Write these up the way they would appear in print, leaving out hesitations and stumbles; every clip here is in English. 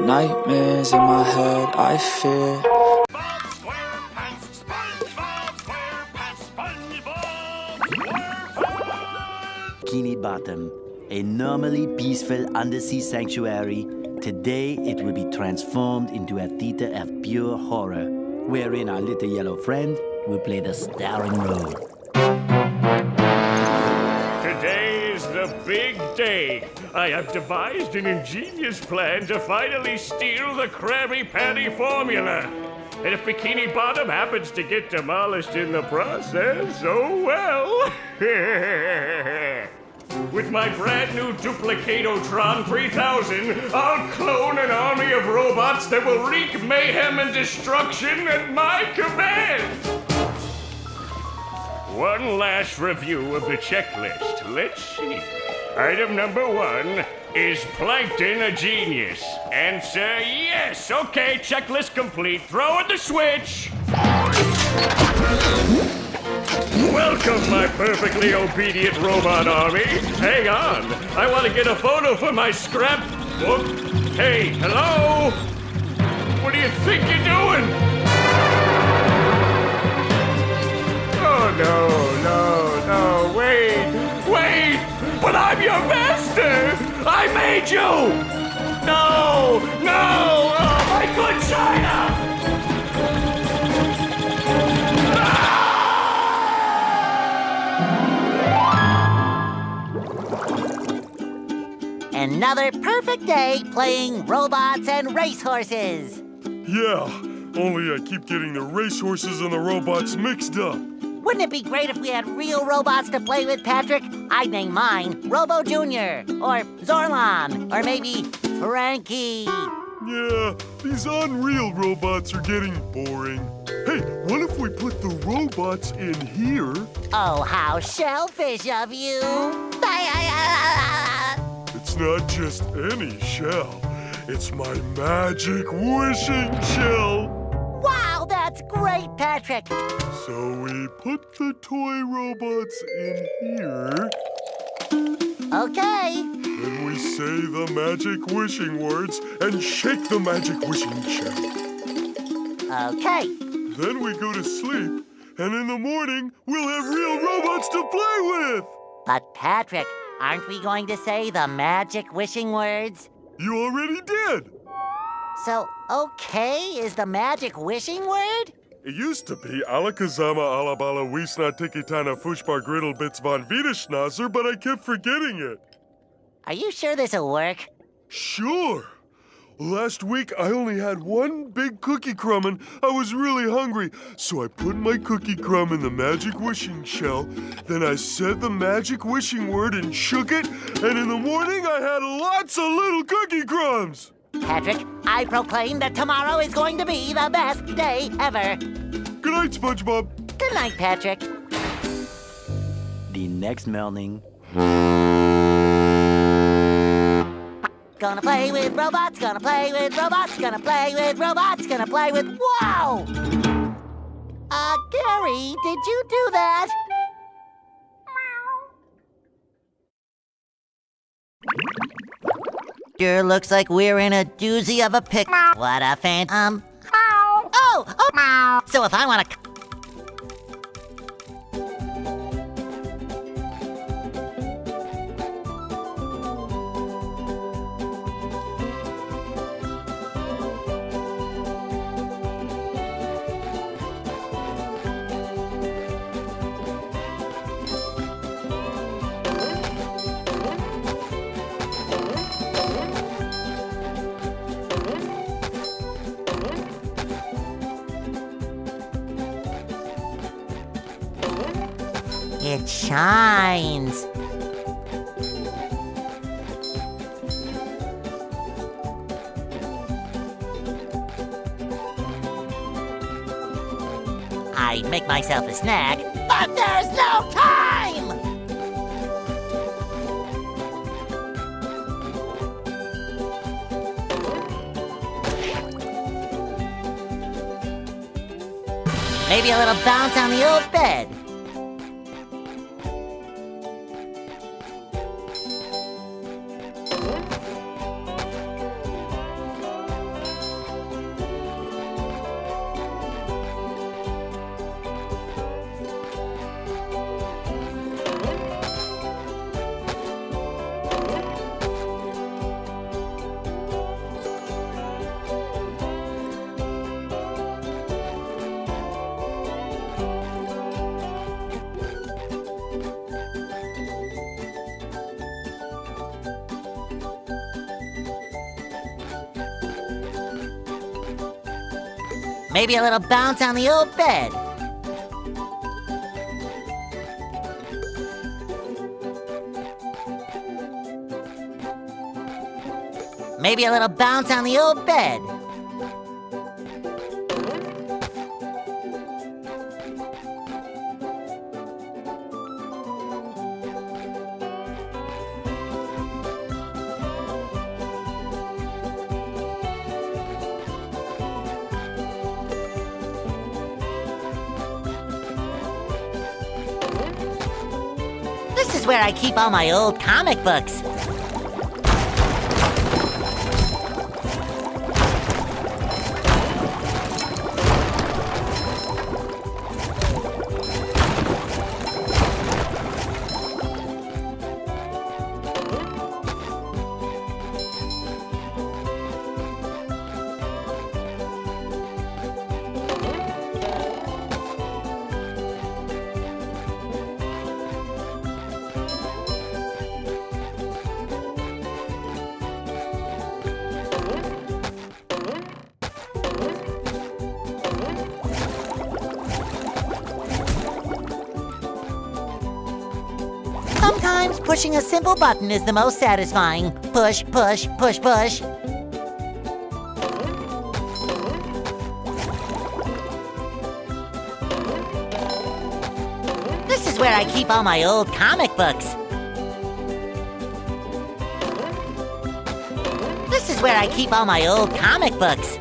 Nightmares in my head, I fear. Bob SquarePants, SpongeBob SquarePants, SpongeBob SquarePants! Bikini Bottom, a normally peaceful undersea sanctuary, today it will be transformed into a theater of pure horror, wherein our little yellow friend will play the starring role. Today is the big day. I have devised an ingenious plan to finally steal the Krabby Patty formula. And if Bikini Bottom happens to get demolished in the process, oh well. With my brand new Duplicatotron 3000, I'll clone an army of robots that will wreak mayhem and destruction at my command. One last review of the checklist. Let's see. Item number 1, is Plankton a genius? Answer yes. Okay, checklist complete. Throw in the switch. Welcome, my perfectly obedient robot army. Hang on. I want to get a photo for my scrapbook. Hey, hello? What do you think you're doing? Oh, no, wait! But I'm your master! I made you! No! Oh, my good China! Another perfect day playing robots and racehorses. Yeah, only I keep getting the racehorses and the robots mixed up. Wouldn't it be great if we had real robots to play with, Patrick? I'd name mine Robo Jr. or Zorlon or maybe Frankie. Yeah, these unreal robots are getting boring. Hey, what if we put the robots in here? Oh, how shellfish of you. It's not just any shell. It's my magic wishing shell. Wow, that's great, Patrick. So we put the toy robots in here. Okay. Then we say the magic wishing words and shake the magic wishing shell. Okay. Then we go to sleep, and in the morning, we'll have real robots to play with. But, Patrick, aren't we going to say the magic wishing words? You already did. So, okay is the magic wishing word? It used to be Alakazama Alabala Wiesna Tikitana Fushbar Griddle Bits von Wiederschnauzer, but I kept forgetting it. Are you sure this'll work? Sure. Last week, I only had one big cookie crumb and I was really hungry. So I put my cookie crumb in the magic wishing shell. Then I said the magic wishing word and shook it. And in the morning, I had lots of little cookie crumbs. Patrick, I proclaim that tomorrow is going to be the best day ever. Good night, SpongeBob. Good night, Patrick. The next morning. Gonna play with robots, gonna play with robots, gonna play with robots, gonna play with... Wow! Gary, did you do that? Sure looks like we're in a doozy of a pick. What a Oh! So if I wanna... It shines. I'd make myself a snack, but there's no time! Maybe a little bounce on the old bed. Maybe a little bounce on the old bed. Maybe a little bounce on the old bed. This is where I keep all my old comic books. Sometimes pushing a simple button is the most satisfying. Push, push, push, push. This is where I keep all my old comic books. This is where I keep all my old comic books.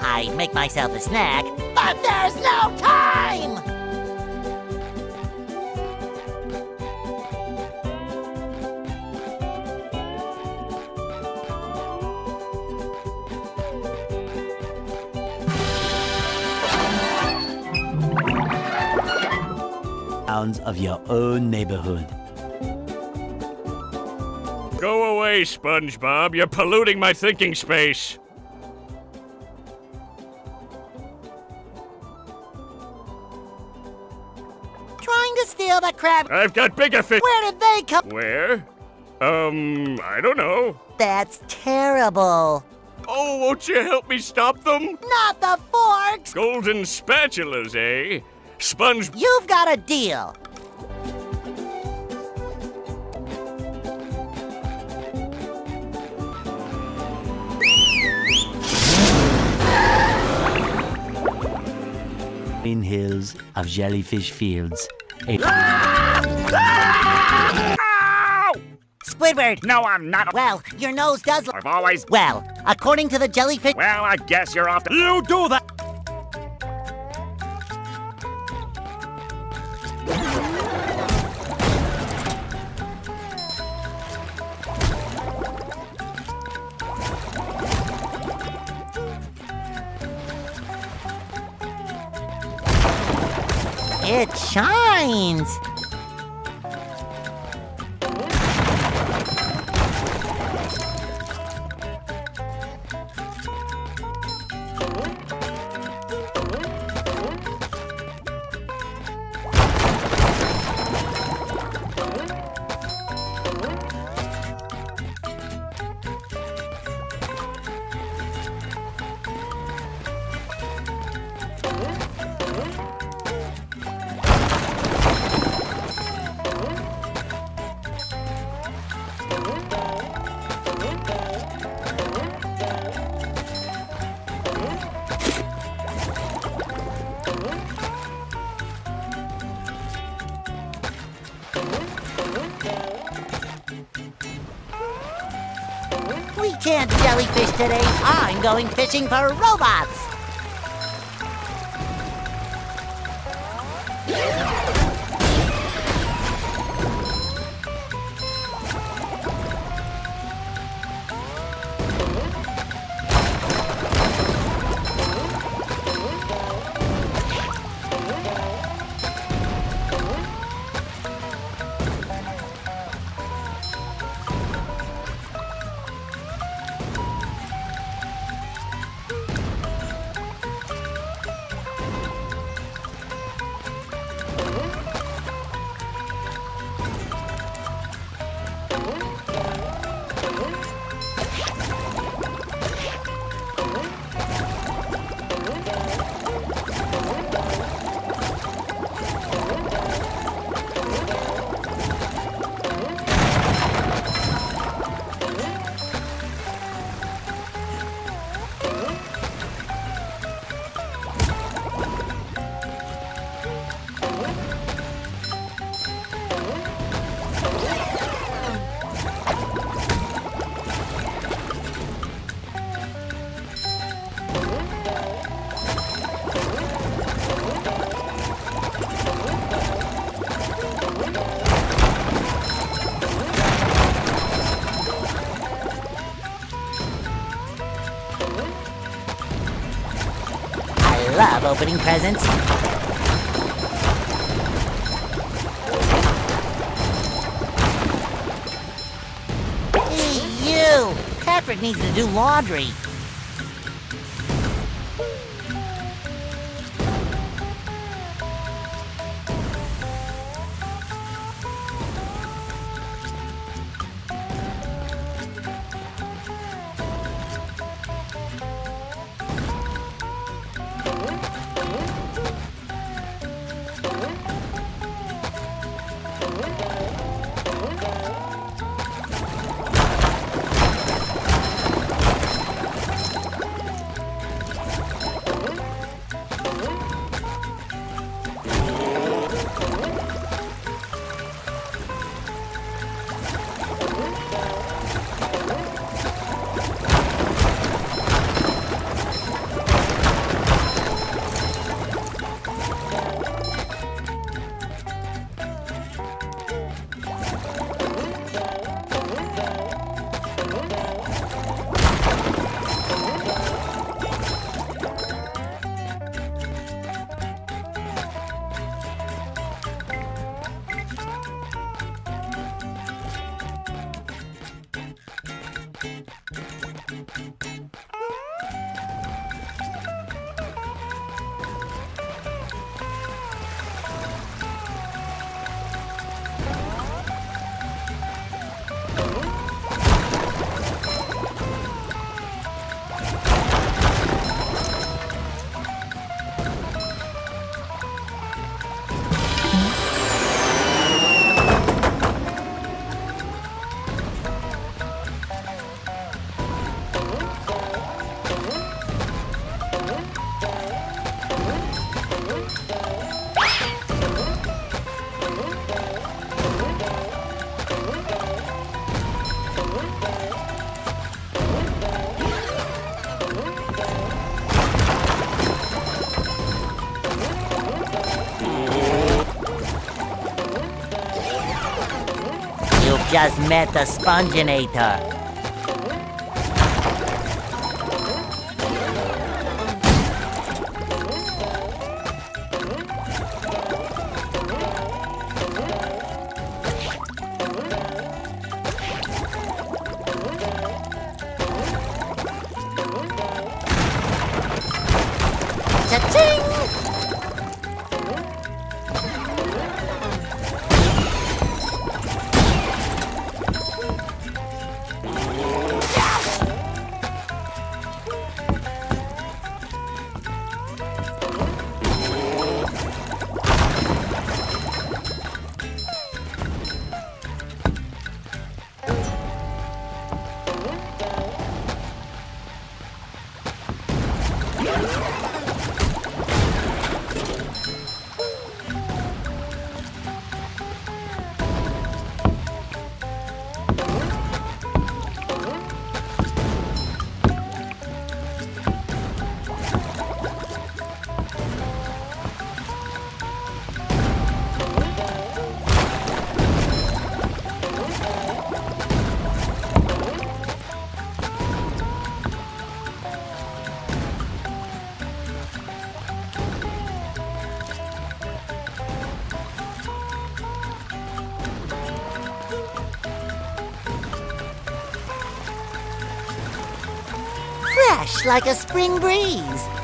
I make myself a snack, but there's no time! Sounds of your own neighborhood. Go away, SpongeBob. You're polluting my thinking space. Trying to steal the crab. I've got bigger fish. Where did they come? Where? I don't know. That's terrible. Oh, won't you help me stop them? Not the forks! Golden spatulas, eh? Sponge... You've got a deal. Green hills of jellyfish fields. Squidward! No, I'm not. Well, your nose does look... I've always... Well, according to the jellyfish... Well, I guess you're off. You do that! It shines. We can't jellyfish today. I'm going fishing for robots. I love opening presents. Hey, you! Patrick needs to do laundry. Just met the Sponginator. fresh like a spring breeze.